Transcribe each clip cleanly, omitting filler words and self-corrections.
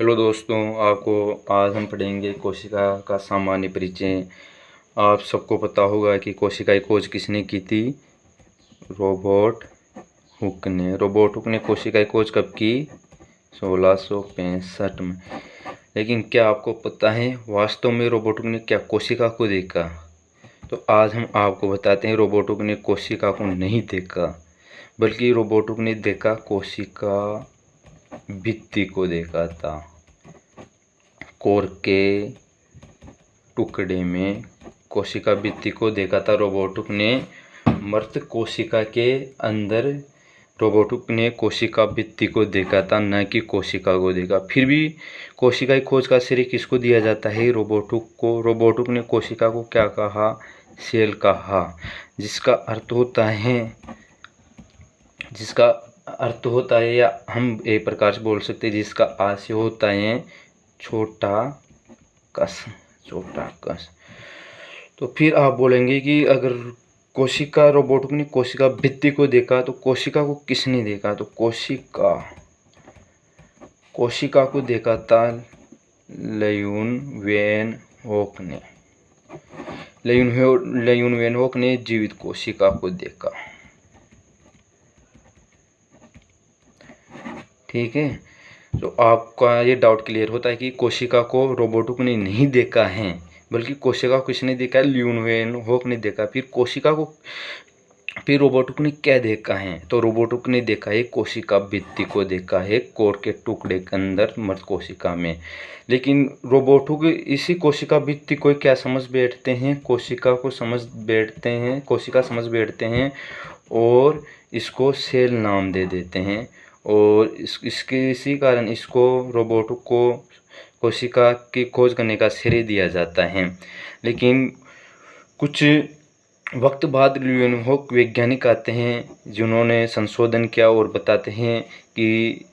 Hello दोस्तों, आपको आज हम पढ़ेंगे कोशिका का सामान्य परिचय। आप सबको पता होगा कि कोशिका की खोज किसने की थी? रॉबर्ट हुक ने। रॉबर्ट हुक ने कोशिका की खोज कब की? 1665 में। लेकिन क्या आपको पता है वास्तव में रॉबर्ट हुक ने क्या कोशिका को देखा? तो आज हम आपको बताते हैं रॉबर्ट हुक ने कोशिका को नहीं देखा, बल्कि रॉबर्ट हुक ने देखा कोशिका भित्ति को देखा था। कोर के टुकड़े में कोशिका भित्ति को देखा था रॉबर्ट हुक ने। मृत कोशिका के अंदर रॉबर्ट हुक ने कोशिका भित्ति को देखा था, न कि कोशिका को देखा। फिर भी कोशिका की खोज का श्रेय किसको दिया जाता है? रॉबर्ट हुक को। रॉबर्ट हुक ने कोशिका को क्या कहा? सेल कहा, जिसका अर्थ होता है या हम एक प्रकार से बोल सकते हैं जिसका आशय होता है छोटा कस। तो फिर आप बोलेंगे कि अगर रॉबर्ट हुक ने कोशिका भित्ति को देखा तो कोशिका को किसने देखा? तो कोशिका को देखा था लियोन वैन होक ने। लियोन वैन होक ने जीवित कोशिका को देखा। ठीक है, तो आपका ये डाउट क्लियर होता है कि कोशिका को रॉबर्ट हुक ने नहीं देखा है, बल्कि कोशिका को किसने देखा? लियोन वैन होक ने देखा। फिर रॉबर्ट हुक ने क्या देखा है? तो रॉबर्ट हुक ने देखा है कोशिका भित्ति को देखा है, कोर के टुकड़े के अंदर मृत कोशिका में। लेकिन रॉबर्ट हुक इसी कोशिका भित्ति को क्या समझ बैठते हैं? कोशिका समझ बैठते हैं और इसको सेल नाम दे देते हैं। और इसी कारण इसको रॉबर्ट हुक को कोशिका की खोज करने का श्रेय दिया जाता है। लेकिन कुछ वक्त बाद लियोन हुक वैज्ञानिक आते हैं जिन्होंने संशोधन किया और बताते हैं कि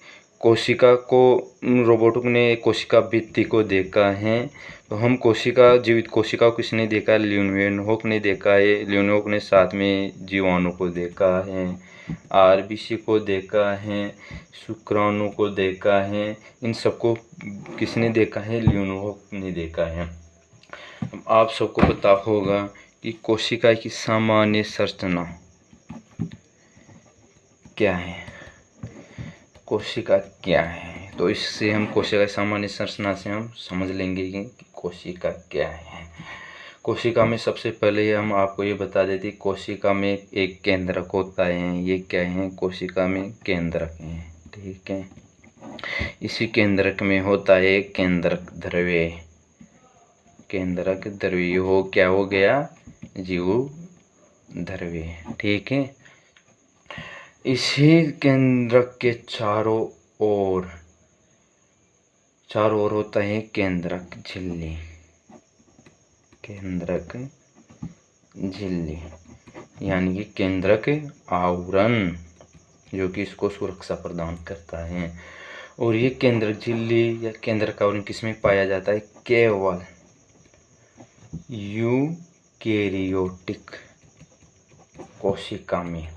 रॉबर्ट हुक ने कोशिका भित्ति को देखा है। तो हम जीवित कोशिका को किसने देखा? लियोन वैन होक ने देखा है। लियोन हुक ने साथ में जीवाणु को देखा है, आरबीसी को देखा है, शुक्राणु को देखा है। इन सबको किसने देखा है? लियोन हुक ने देखा है। आप सबको पता होगा कि कोशिका की सामान्य संरचना क्या है? कोशिका क्या है? तो इससे हम कोशिका की सामान्य संरचना से हम समझ लेंगे कि कोशिका क्या है। कोशिका में सबसे पहले हम आपको ये बता देते कोशिका में एक केंद्रक होता है। ये क्या है? कोशिका में केंद्रक है। ठीक है, इसी केंद्रक में होता है केंद्रक द्रव्य। क्या हो गया? जीव द्रव्य। ठीक है, इसी केंद्रक के चारों ओर होता है केंद्रक झिल्ली, यानी कि केंद्रक आवरण, जो कि इसको सुरक्षा प्रदान करता है। और ये केंद्रक झिल्ली या केंद्रक आवरण किसमें पाया जाता है? केवल यूकेरियोटिक कोशिका में,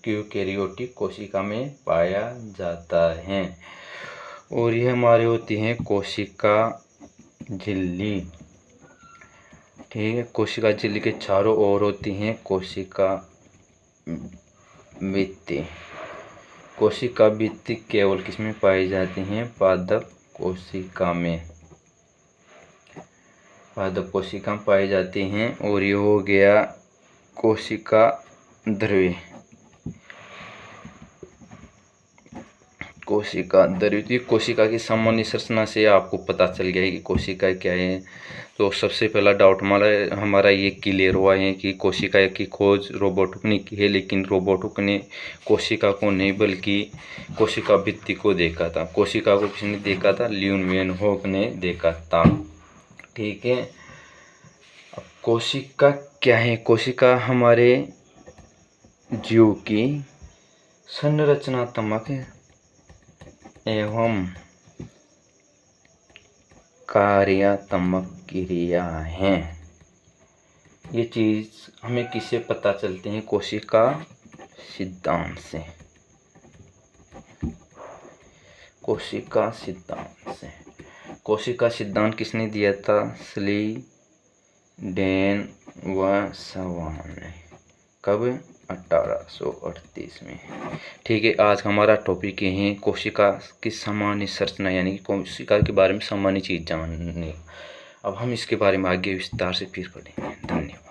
यूकेरियोटिक कोशिका में पाया जाता है। और ये हमारे होती हैं कोशिका झिल्ली। ठीक है, कोशिका झिल्ली के चारों ओर होती हैं कोशिका भित्ति। कोशिका भित्ति केवल किसमें पाई जाती हैं? पादप कोशिका में पाई जाती हैं। और ये हो गया कोशिका द्रव्य। कोशिका की सामान्य संरचना से आपको पता चल गया है कि कोशिका क्या है। तो सबसे पहला डाउट हमारा ये क्लियर हुआ है कि कोशिका की खोज रॉबर्ट हुक ने की है। लेकिन रॉबर्ट हुक ने कोशिका को नहीं बल्कि कोशिका भित्ति को देखा था। कोशिका को किसने देखा था? लियोन वैन होक ने देखा था। ठीक है, अब कोशिका क्या है? कोशिका हमारे जीव की संरचनात्मक एवं कार्यात्मक क्रिया है। ये चीज हमें किससे पता चलती है? कोशिका सिद्धांत से। कोशिका सिद्धांत से। कोशिका सिद्धांत किसने दिया था? स्लीडेन व सवान ने। कब? 1838 में। ठीक है, आज हमारा टॉपिक ये है कोशिका की सामान्य संरचना, यानी कि कोशिका के बारे में सामान्य चीज़ जानने। अब हम इसके बारे में आगे विस्तार से फिर पढ़ेंगे। धन्यवाद।